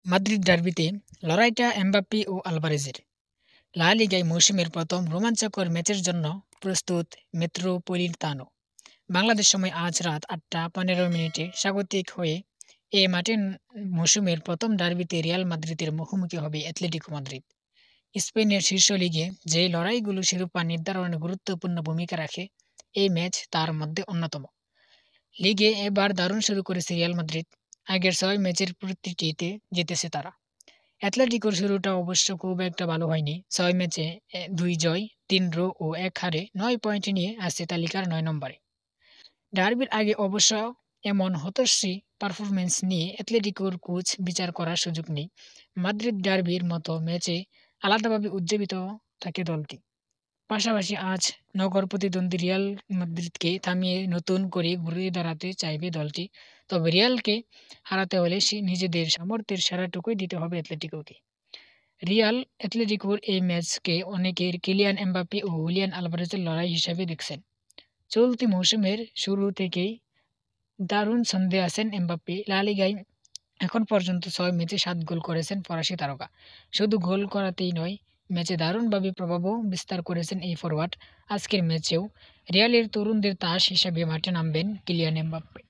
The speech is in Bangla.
মাদ্রিদ ডার্বিতে লড়াইটা এমবাপ্পে ও আলভারেজের। লা লিগায় মৌসুমের প্রথম রোমাঞ্চকর ম্যাচের জন্য প্রস্তুত মেট্রোপলিতানো। বাংলাদেশ সময় আজ রাত ৮টা ১৫ মিনিটে স্বাগতিক হয়ে এ মাঠে মৌসুমের প্রথম ডার্বিতে রিয়াল মাদ্রিদের মুখোমুখি হবে অ্যাটলেটিকো মাদ্রিদ। স্পেনের শীর্ষ লিগে যে লড়াইগুলো শিরোপা নির্ধারণে গুরুত্বপূর্ণ ভূমিকা রাখে, এই ম্যাচ তার মধ্যে অন্যতম। লিগে এবার দারুণ শুরু করেছে রিয়াল মাদ্রিদ। আগের ৬ ম্যাচের প্রতিটিতে জিতেছে তারা। অ্যাটলেটিকোর শুরুটা অবশ্য খুব একটা ভালো হয়নি। ৬ ম্যাচে ২ জয়, ৩ ড্র ও ১ হারে ৯ পয়েন্ট নিয়ে আছে তালিকার ৯ নম্বরে। ডার্বির আগে অবশ্য এমন হতাশী পারফরম্যান্স নিয়ে অ্যাটলেটিকোর কোচ বিচার করার সুযোগ নেই। মাদ্রিদ ডার্বির মতো ম্যাচে আলাদাভাবে উজ্জীবিত থাকে দলটি। পাশাপাশি আজ নগর প্রতিদ্বন্দ্বী রিয়াল মাদ্রিদকে থামিয়ে নতুন করে ঘুরে দাঁড়াতে চাইবে দলটি। তবে রিয়ালকে হারাতে হলে নিজেদের সামর্থ্যের সেরাটুকুই দিতে হবে অ্যাটলেটিকোকে। রিয়াল অ্যাটলেটিকোর এই ম্যাচকে অনেকে কিলিয়ান এমবাপ্পে ও হুলিয়ান আলভারেজের লড়াই হিসেবে দেখছেন। চলতি মৌসুমের শুরু থেকেই দারুণ ছন্দে আছেন এমবাপ্পে। লা লিগায় এখন পর্যন্ত ৬ ম্যাচে ৭ গোল করেছেন ফরাসি তারকা। শুধু গোল করাতেই নয়, ম্যাচে দারুণভাবে প্রভাবও বিস্তার করেছেন এই ফরোয়ার্ড। আজকের ম্যাচেও রিয়ালের তরুণদের তাস হিসেবে মাঠে নামবেন কিলিয়ান এমবাপ্পে।